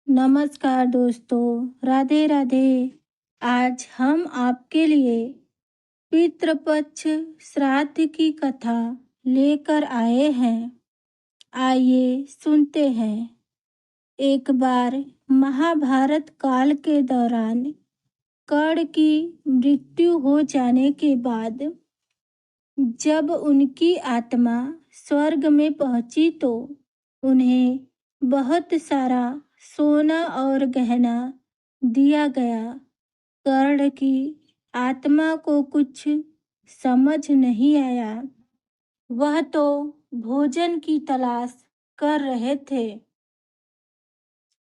नमस्कार दोस्तों, राधे राधे। आज हम आपके लिए पितृपक्ष श्राद्ध की कथा लेकर आए हैं। आइए सुनते हैं। एक बार महाभारत काल के दौरान कर्ण की मृत्यु हो जाने के बाद जब उनकी आत्मा स्वर्ग में पहुंची तो उन्हें बहुत सारा सोना और गहना दिया गया। कर्ण की आत्मा को कुछ समझ नहीं आया। वह तो भोजन की तलाश कर रहे थे।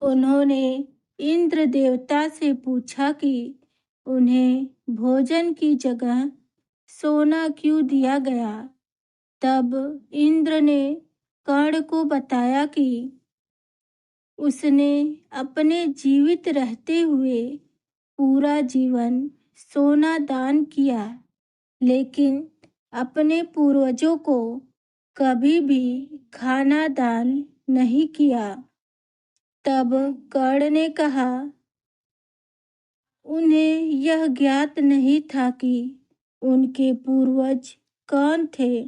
उन्होंने इंद्र देवता से पूछा कि उन्हें भोजन की जगह सोना क्यों दिया गया। तब इंद्र ने कर्ण को बताया कि उसने अपने जीवित रहते हुए पूरा जीवन सोना दान किया, लेकिन अपने पूर्वजों को कभी भी खाना दान नहीं किया। तब कर्ण ने कहा, उन्हें यह ज्ञात नहीं था कि उनके पूर्वज कौन थे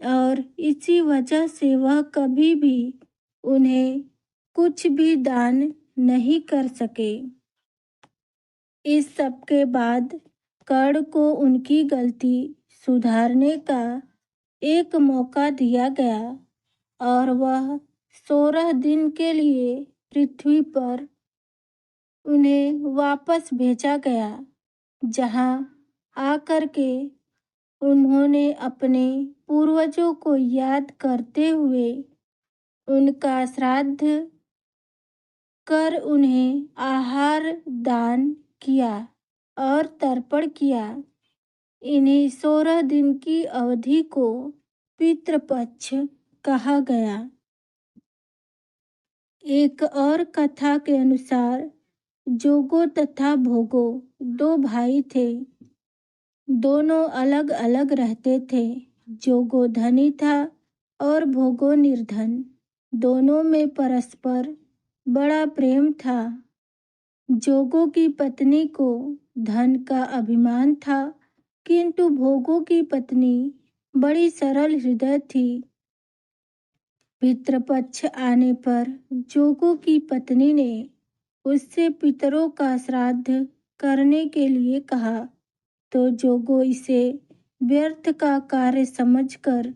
और इसी वजह से वह कभी भी उन्हें कुछ भी दान नहीं कर सके। इस सब के बाद कर्ण को उनकी गलती सुधारने का एक मौका दिया गया और वह 16 दिन के लिए पृथ्वी पर उन्हें वापस भेजा गया, जहां आकर के उन्होंने अपने पूर्वजों को याद करते हुए उनका श्राद्ध कर उन्हें आहार दान किया और तर्पण किया। इन्हीं 16 दिन की अवधि को पितृपक्ष कहा गया। एक और कथा के अनुसार जोगो तथा भोगो दो भाई थे। दोनों अलग अलग रहते थे। जोगो धनी था और भोगो निर्धन। दोनों में परस्पर बड़ा प्रेम था। जोगो की पत्नी को धन का अभिमान था, किंतु भोगो की पत्नी बड़ी सरल हृदय थी। पितृपक्ष आने पर जोगो की पत्नी ने उससे पितरों का श्राद्ध करने के लिए कहा, तो जोगो इसे व्यर्थ का कार्य समझकर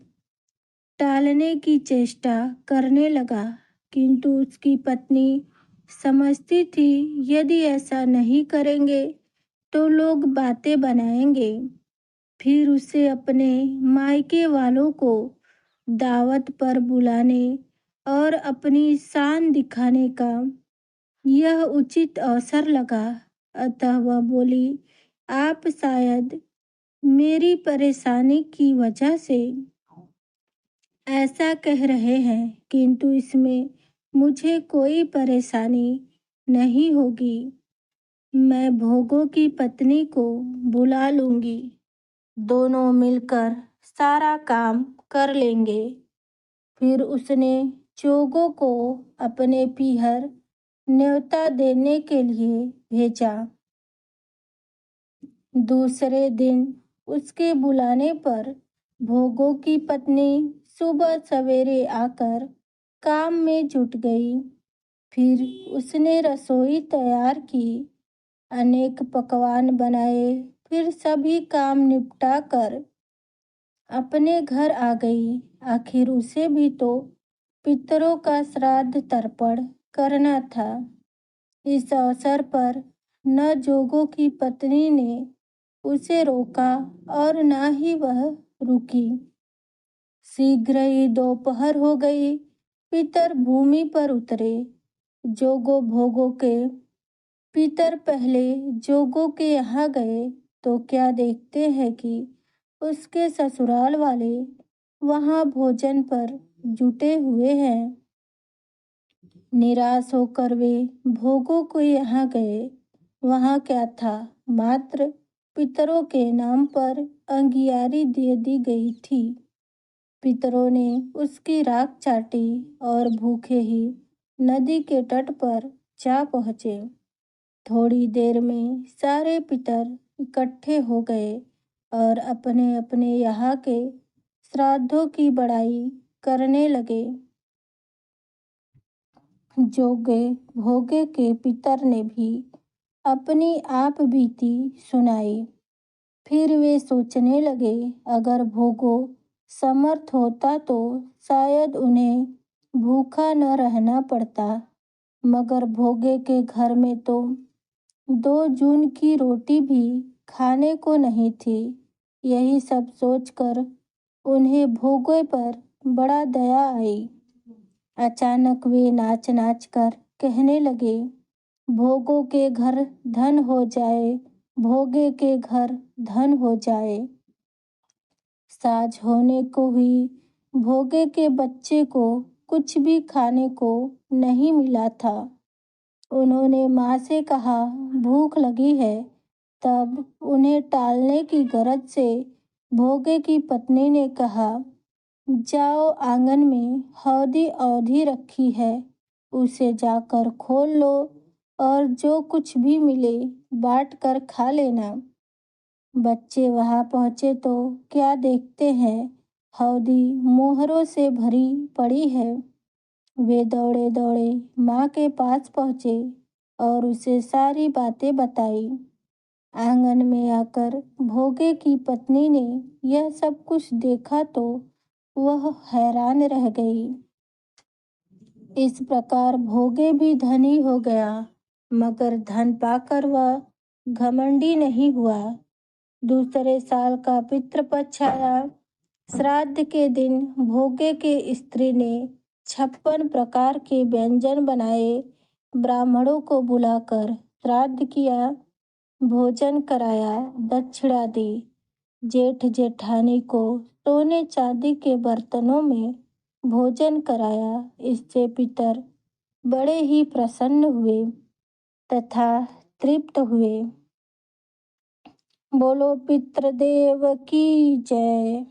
टालने की चेष्टा करने लगा, किंतु उसकी पत्नी समझती थी यदि ऐसा नहीं करेंगे तो लोग बातें बनाएंगे। फिर उसे अपने मायके वालों को दावत पर बुलाने और अपनी शान दिखाने का यह उचित अवसर लगा। अतः वह बोली, आप शायद मेरी परेशानी की वजह से ऐसा कह रहे हैं, किंतु इसमें मुझे कोई परेशानी नहीं होगी। मैं भोगो की पत्नी को बुला लूंगी, दोनों मिलकर सारा काम कर लेंगे। फिर उसने जोगो को अपने पीहर न्योता देने के लिए भेजा। दूसरे दिन उसके बुलाने पर भोगो की पत्नी सुबह सवेरे आकर काम में जुट गई। फिर उसने रसोई तैयार की, अनेक पकवान बनाए। फिर सभी काम निपटा कर अपने घर आ गई। आखिर उसे भी तो पितरों का श्राद्ध तर्पण करना था। इस अवसर पर न जोगो की पत्नी ने उसे रोका और न ही वह रुकी। शीघ्र ही दोपहर हो गई। पितर भूमि पर उतरे। जोगो भोगो के पितर पहले जोगो के यहाँ गए तो क्या देखते हैं कि उसके ससुराल वाले वहाँ भोजन पर जुटे हुए हैं। निराश होकर वे भोगो को यहाँ गए। वहाँ क्या था, मात्र पितरों के नाम पर अंगियारी दे दी गई थी। पितरों ने उसकी राख चाटी और भूखे ही नदी के तट पर जा पहुँचे। थोड़ी देर में सारे पितर इकट्ठे हो गए और अपने अपने यहाँ के श्राद्धों की बड़ाई करने लगे। जोगे भोगे के पितर ने भी अपनी आप बीती सुनाई। फिर वे सोचने लगे, अगर भोगो समर्थ होता तो शायद उन्हें भूखा न रहना पड़ता, मगर भोगे के घर में तो 2 जून की रोटी भी खाने को नहीं थी। यही सब सोचकर उन्हें भोगे पर बड़ा दया आई। अचानक वे नाच नाच कर कहने लगे, भोगों के घर धन हो जाए, भोगे के घर धन हो जाए। साँझ होने को हुई, भोगे के बच्चे को कुछ भी खाने को नहीं मिला था। उन्होंने माँ से कहा, भूख लगी है। तब उन्हें टालने की गरज से भोगे की पत्नी ने कहा, जाओ, आंगन में हौदी औधी रखी है, उसे जाकर खोल लो और जो कुछ भी मिले बांट कर खा लेना। बच्चे वहां पहुंचे तो क्या देखते हैं, हौदी मोहरों से भरी पड़ी है। वे दौड़े दौड़े माँ के पास पहुंचे और उसे सारी बातें बताई। आंगन में आकर भोगे की पत्नी ने यह सब कुछ देखा तो वह हैरान रह गई। इस प्रकार भोगे भी धनी हो गया, मगर धन पाकर वह घमंडी नहीं हुआ। दूसरे साल का पितृपक्ष आया। श्राद्ध के दिन भोगे के स्त्री ने 56 प्रकार के व्यंजन बनाए, ब्राह्मणों को बुलाकर श्राद्ध किया, भोजन कराया, दक्षिणा दी। जेठ जेठानी को सोने चांदी के बर्तनों में भोजन कराया। इससे पितर बड़े ही प्रसन्न हुए तथा तृप्त हुए। बोलो पितृदेव की जय।